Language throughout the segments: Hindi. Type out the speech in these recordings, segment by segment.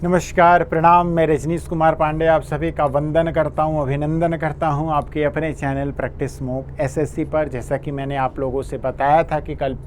नमस्कार, प्रणाम। मैं रजनीश कुमार पांडे आप सभी का वंदन करता हूं, अभिनंदन करता हूं आपके अपने चैनल प्रैक्टिस मॉक एसएससी पर। जैसा कि मैंने आप लोगों से बताया था कि कल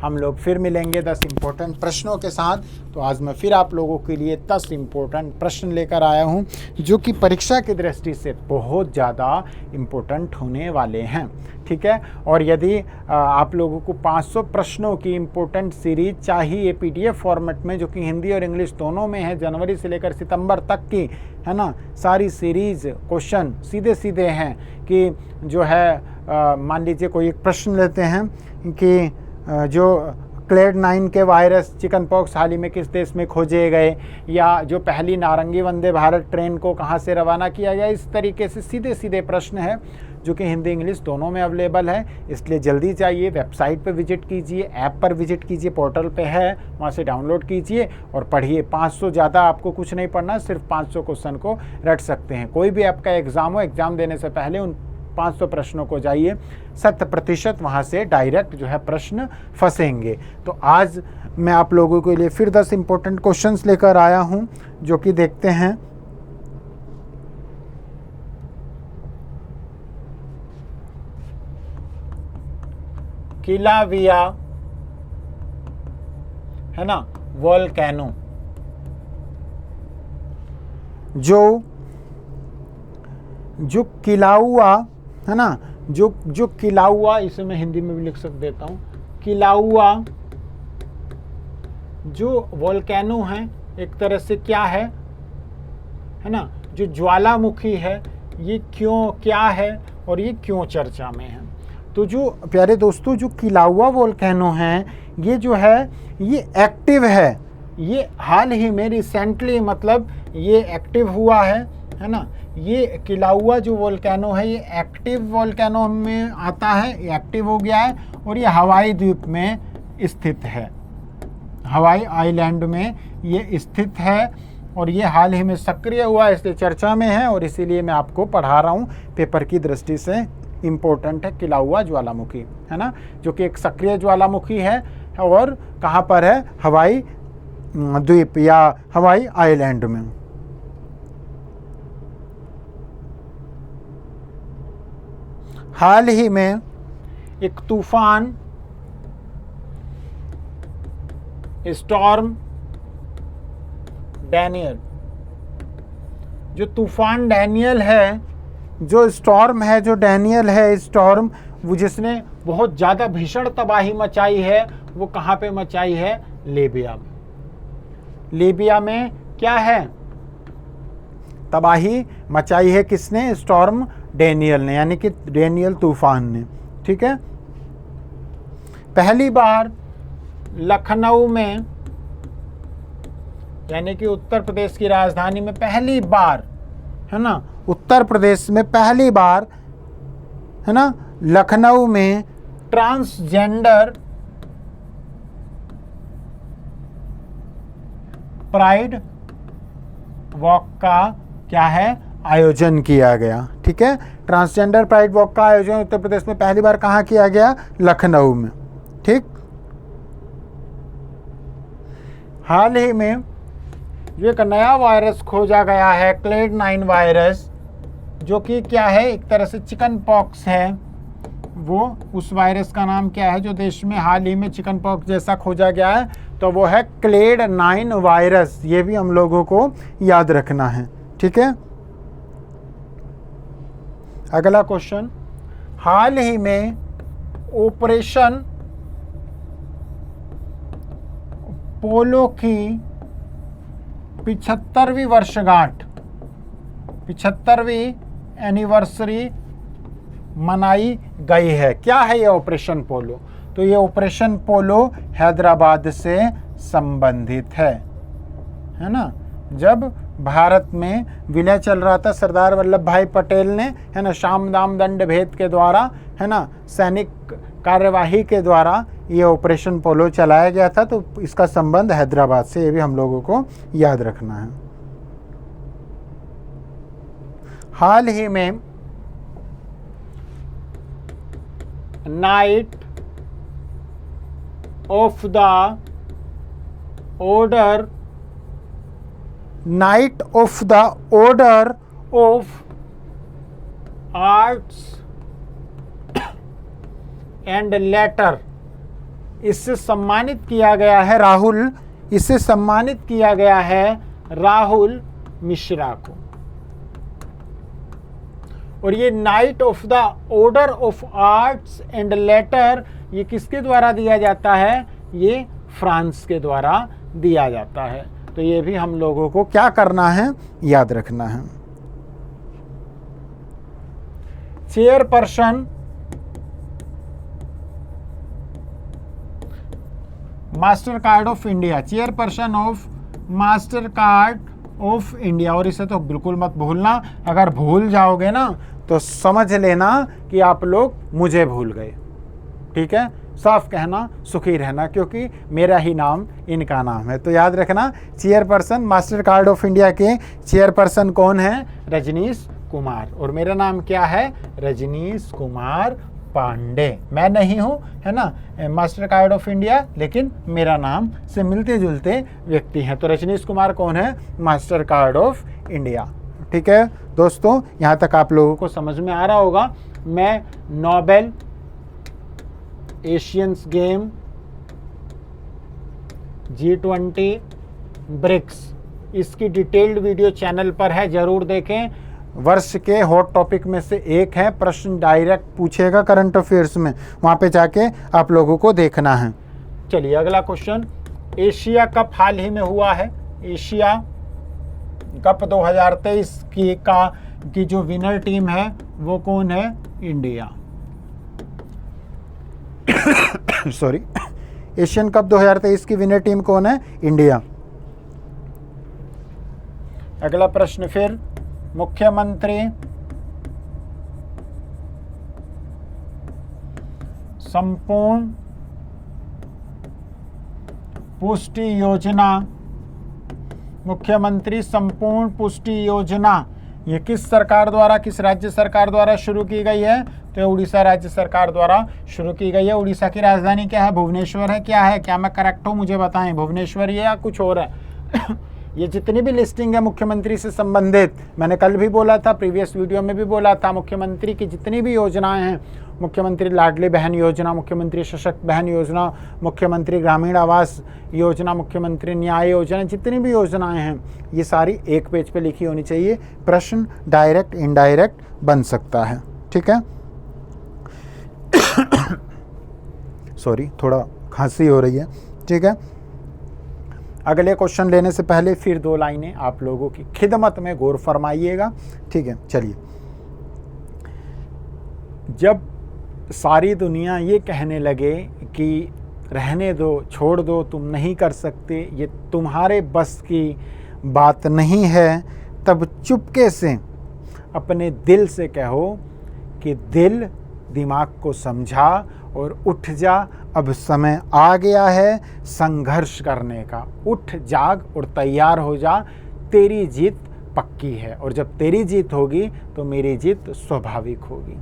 हम लोग फिर मिलेंगे 10 इम्पोर्टेंट प्रश्नों के साथ। तो आज मैं फिर आप लोगों के लिए 10 इम्पोर्टेंट प्रश्न लेकर आया हूं, जो कि परीक्षा की दृष्टि से बहुत ज़्यादा इम्पोर्टेंट होने वाले हैं। ठीक है। और यदि आप लोगों को 500 प्रश्नों की इम्पोर्टेंट सीरीज चाहिए पीडीएफ फॉर्मेट में, जो कि हिंदी और इंग्लिश दोनों में है, जनवरी से लेकर सितंबर तक की, है ना, सारी सीरीज क्वेश्चन सीधे सीधे हैं कि जो है मान लीजिए कोई एक प्रश्न लेते हैं कि जो क्लेड 9 के वायरस चिकन पॉक्स हाल ही में किस देश में खोजे गए, या जो पहली नारंगी वंदे भारत ट्रेन को कहाँ से रवाना किया गया। इस तरीके से सीधे सीधे प्रश्न है जो कि हिंदी इंग्लिश दोनों में अवेलेबल है। इसलिए जल्दी चाहिए, वेबसाइट पर विजिट कीजिए, ऐप पर विजिट कीजिए, पोर्टल पे है, वहाँ से डाउनलोड कीजिए और पढ़िए। 500 ज़्यादा आपको कुछ नहीं पढ़ना, सिर्फ 500 क्वेश्चन को रट सकते हैं। कोई भी आपका एग्ज़ाम हो, एग्ज़ाम देने से पहले उन 500 प्रश्नों को जाइए, 100% वहाँ से डायरेक्ट जो है प्रश्न फंसेंगे। तो आज मैं आप लोगों के लिए फिर 10 इम्पोर्टेंट क्वेश्चंस लेकर आया हूँ, जो कि देखते हैं। किलाविया, है ना, वोल्केनो, जो किलाउआ, है ना, जो किलाउआ, इसे मैं हिंदी में भी लिख देता हूँ, किलाउआ जो वोल्केनो है, एक तरह से क्या है ना, जो ज्वालामुखी है, ये क्यों, क्या है और ये क्यों चर्चा में है। तो जो प्यारे दोस्तों, जो किलाउआ वोल्केनो है, ये जो है ये एक्टिव है। ये हाल ही में रिसेंटली मतलब ये एक्टिव हुआ है ना। ये किलाउआ जो वोल्केनो है, ये एक्टिव वोल्केनो में आता है, ये एक्टिव हो गया है और ये हवाई द्वीप में स्थित है, हवाई आइलैंड में ये स्थित है और ये हाल ही में सक्रिय हुआ, इसलिए चर्चा में है और इसीलिए मैं आपको पढ़ा रहा हूँ। पेपर की दृष्टि से इम्पोर्टेंट है किलाउआ ज्वालामुखी, है ना, जो कि एक सक्रिय ज्वालामुखी है और कहाँ पर है, हवाई द्वीप या हवाई आइलैंड में। हाल ही में एक तूफान स्टॉर्म डैनियल, जो तूफान डैनियल है, जो स्टॉर्म है, जो डैनियल है स्टॉर्म, वो जिसने बहुत ज़्यादा भीषण तबाही मचाई है, वो कहाँ पे मचाई है, लीबिया में। लीबिया में क्या है, तबाही मचाई है किसने, स्टॉर्म डैनियल ने, यानी कि डैनियल तूफान ने। ठीक है। पहली बार लखनऊ में, यानी कि उत्तर प्रदेश की राजधानी में पहली बार, है ना, उत्तर प्रदेश में पहली बार, है ना, लखनऊ में ट्रांसजेंडर प्राइड वॉक का क्या है, आयोजन किया गया। ठीक है। ट्रांसजेंडर प्राइड वॉक का आयोजन उत्तर प्रदेश में पहली बार कहाँ किया गया, लखनऊ में। ठीक। हाल ही में जो एक नया वायरस खोजा गया है, क्लेड 9 वायरस, जो कि क्या है, एक तरह से चिकन पॉक्स है। वो उस वायरस का नाम क्या है जो देश में हाल ही में चिकन पॉक्स जैसा खोजा गया है, तो वो है क्लेड 9 वायरस। ये भी हम लोगों को याद रखना है। ठीक है। अगला क्वेश्चन, हाल ही में ऑपरेशन पोलो की 75वीं वर्षगांठ, 75वीं एनिवर्सरी मनाई गई है। क्या है ये ऑपरेशन पोलो, तो ये ऑपरेशन पोलो हैदराबाद से संबंधित है ना। जब भारत में विलय चल रहा था, सरदार वल्लभ भाई पटेल ने, है ना, साम दाम दंड भेद के द्वारा, है ना, सैनिक कार्यवाही के द्वारा ये ऑपरेशन पोलो चलाया गया था। तो इसका संबंध हैदराबाद से, ये भी हम लोगों को याद रखना है। हाल ही में night of the order night of the order of arts and later, इससे सम्मानित किया गया है राहुल, इससे सम्मानित किया गया है राहुल मिश्रा को। और ये night of the order of arts and later ये किसके द्वारा दिया जाता है? ये फ्रांस के द्वारा दिया जाता है। तो ये भी हम लोगों को क्या करना है? याद रखना है। Chairperson master card of India, chairperson of master card of India. और इसे तो बिल्कुल मत भूलना, अगर भूल जाओगे ना तो समझ लेना कि आप लोग मुझे भूल गए। ठीक है, साफ कहना, सुखी रहना, क्योंकि मेरा ही नाम इनका नाम है। तो याद रखना, chairperson master card of India के चेयरपर्सन कौन है? रजनीश कुमार। और मेरा नाम क्या है? रजनीश कुमार पांडे। मैं नहीं हूँ, है ना, मास्टर कार्ड ऑफ इंडिया, लेकिन मेरा नाम से मिलते जुलते व्यक्ति हैं। तो रजनीश कुमार कौन है? Master card of India. ठीक है दोस्तों, यहाँ तक आप लोगों को समझ में आ रहा होगा। मैं Nobel, Asians game, G20, BRICS, इसकी डिटेल्ड वीडियो चैनल पर है, जरूर देखें। वर्ष के हॉट टॉपिक में से एक है, प्रश्न डायरेक्ट पूछेगा करंट अफेयर्स में, वहाँ पे जाके आप लोगों को देखना है। चलिए अगला क्वेश्चन, एशिया कप हाल ही में हुआ है, एशिया कप 2023 की जो विनर टीम है वो कौन है? इंडिया। सॉरी, एशियन कप 2023 की विनर टीम कौन है? इंडिया। अगला प्रश्न फिर, मुख्यमंत्री संपूर्ण पुष्टि योजना, मुख्यमंत्री संपूर्ण पुष्टि योजना ये किस सरकार द्वारा, किस राज्य सरकार द्वारा शुरू की गई है? तो उड़ीसा राज्य सरकार द्वारा शुरू की गई है। उड़ीसा की राजधानी क्या है? भुवनेश्वर है। क्या है? क्या मैं करेक्ट हूँ? मुझे बताएं, भुवनेश्वर या कुछ और है? ये जितनी भी लिस्टिंग है मुख्यमंत्री से संबंधित, मैंने कल भी बोला था, प्रीवियस वीडियो में भी बोला था, मुख्यमंत्री की जितनी भी योजनाएं हैं, मुख्यमंत्री लाडली बहन योजना, मुख्यमंत्री सशक्त बहन योजना, मुख्यमंत्री ग्रामीण आवास योजना, मुख्यमंत्री न्याय योजना, जितनी भी योजनाएं हैं ये सारी एक पेज पे लिखी होनी चाहिए। प्रश्न डायरेक्ट इनडायरेक्ट बन सकता है। ठीक है, सॉरी थोड़ा खांसी हो रही है। ठीक है, अगले क्वेश्चन लेने से पहले फिर 2 लाइनें आप लोगों की खिदमत में गौर फरमाइएगा। ठीक है, चलिए। जब सारी दुनिया ये कहने लगे कि रहने दो, छोड़ दो, तुम नहीं कर सकते, ये तुम्हारे बस की बात नहीं है, तब चुपके से अपने दिल से कहो कि दिल दिमाग को समझा और उठ जा, अब समय आ गया है संघर्ष करने का। उठ जाग और तैयार हो जा, तेरी जीत पक्की है, और जब तेरी जीत होगी तो मेरी जीत स्वाभाविक होगी।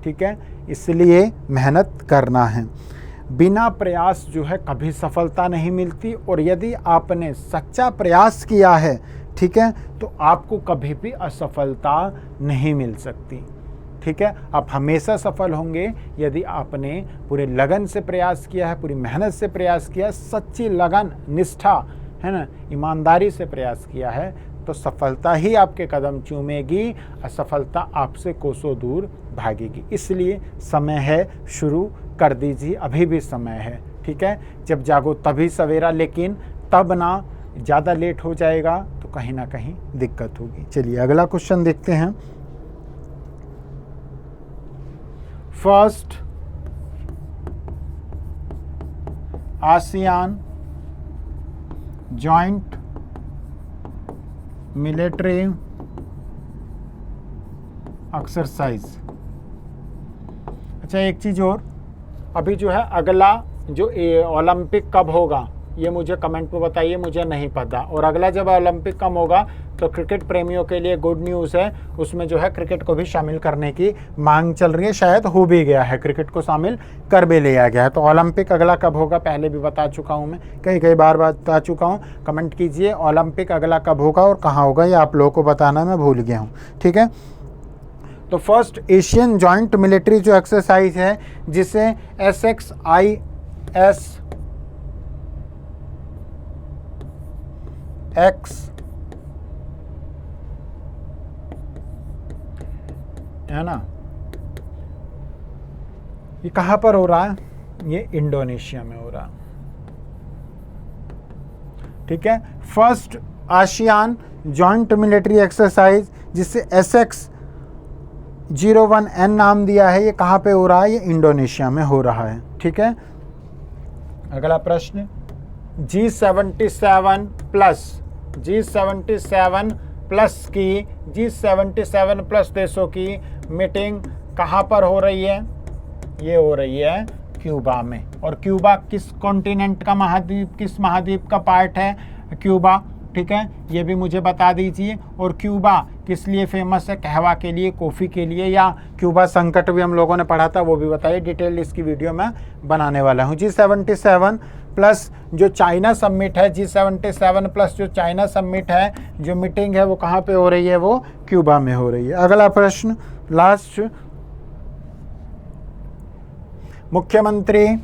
ठीक है, इसलिए मेहनत करना है। बिना प्रयास जो है कभी सफलता नहीं मिलती, और यदि आपने सच्चा प्रयास किया है, ठीक है, तो आपको कभी भी असफलता नहीं मिल सकती। ठीक है, आप हमेशा सफल होंगे यदि आपने पूरे लगन से प्रयास किया है, पूरी मेहनत से प्रयास किया है, सच्ची लगन, निष्ठा, है ना, ईमानदारी से प्रयास किया है, तो सफलता ही आपके कदम चूमेगी, असफलता आपसे कोसों दूर भागेगी। इसलिए समय है, शुरू कर दीजिए, अभी भी समय है। ठीक है, जब जागो तभी सवेरा, लेकिन तब ना ज़्यादा लेट हो जाएगा तो कहीं ना कहीं दिक्कत होगी। चलिए अगला क्वेश्चन देखते हैं। First ASEAN joint military exercise. अच्छा, एक चीज़ और, अभी जो है अगला जो ओलंपिक कब होगा, ये मुझे कमेंट में बताइए, मुझे नहीं पता। और अगला जब ओलंपिक कम होगा तो क्रिकेट प्रेमियों के लिए गुड न्यूज़ है, उसमें जो है क्रिकेट को भी शामिल करने की मांग चल रही है, शायद हो भी गया है, क्रिकेट को शामिल कर भी लिया गया है। तो ओलंपिक अगला कब होगा पहले भी बता चुका हूँ मैं, कई बार बता चुका हूँ। कमेंट कीजिए ओलंपिक अगला कब होगा और कहाँ होगा, ये आप लोगों को बताना मैं भूल गया हूँ, ठीक है। तो फर्स्ट एशियन जॉइंट मिलिट्री जो एक्सरसाइज है जिसे SXIS है ना, ये कहाँ पर हो रहा है, ये इंडोनेशिया में हो रहा है, ठीक है। First ASEAN joint military exercise जिसे SX01N नाम दिया है, ये कहाँ पे हो रहा है, ये इंडोनेशिया में हो रहा है, ठीक है। अगला प्रश्न, G77 प्लस देशों की मीटिंग कहाँ पर हो रही है, ये हो रही है क्यूबा में। और क्यूबा किस कॉन्टिनेंट का महाद्वीप, किस महाद्वीप का पार्ट है क्यूबा, ठीक है, ये भी मुझे बता दीजिए। और क्यूबा किस लिए फेमस है, कहवा के लिए, कॉफ़ी के लिए, या क्यूबा संकट भी हम लोगों ने पढ़ा था वो भी बताइए, डिटेल इसकी वीडियो मैं बनाने वाला हूँ। G77 प्लस जो चाइना समिट है, G77 प्लस जो चाइना समिट है, जो मीटिंग है वो कहाँ पे हो रही है, वो क्यूबा में हो रही है। अगला प्रश्न लास्ट, मुख्यमंत्री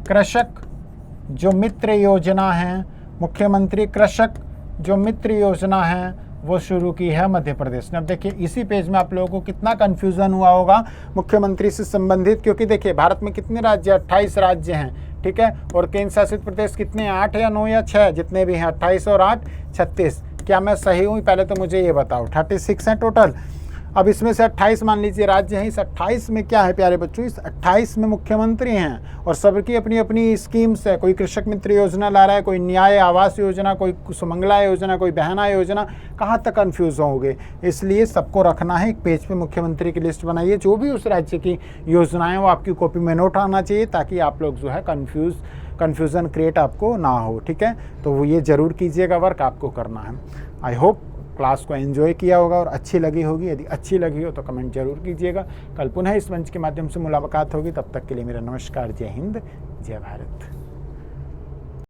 कृषक जो मित्र योजना है, मुख्यमंत्री कृषक जो मित्र योजना है वो शुरू की है मध्य प्रदेश ने। अब देखिए इसी पेज में आप लोगों को कितना कन्फ्यूज़न हुआ होगा मुख्यमंत्री से संबंधित, क्योंकि देखिए भारत में कितने राज्य, 28 राज्य हैं, ठीक है। और केंद्र शासित प्रदेश कितने, 8 या 9 या 6, जितने भी हैं, 28 और 8 36। क्या मैं सही हूँ, पहले तो मुझे ये बताओ। 36 हैं टोटल। अब इसमें से 28 मान लीजिए राज्य हैं, इस 28 में क्या है प्यारे बच्चों, इस 28 में मुख्यमंत्री हैं और सबकी अपनी अपनी स्कीम्स है। कोई कृषक मित्र योजना ला रहा है, कोई न्याय आवास योजना, कोई सुमंगला योजना, कोई बहना योजना, कहाँ तक कन्फ्यूज़ होंगे। इसलिए सबको रखना है एक पेज पे, मुख्यमंत्री की लिस्ट बनाइए, जो भी उस राज्य की योजनाएं वो आपकी कॉपी में नोट आना चाहिए, ताकि आप लोग जो है कन्फ्यूज़न क्रिएट आपको ना हो, ठीक है। तो वो ये ज़रूर कीजिएगा, वर्क आपको करना है। आई होप क्लास को एंजॉय किया होगा और अच्छी लगी होगी। यदि अच्छी लगी हो तो कमेंट जरूर कीजिएगा। कल पुनः इस मंच के माध्यम से मुलाकात होगी, तब तक के लिए मेरा नमस्कार। जय हिंद, जय भारत।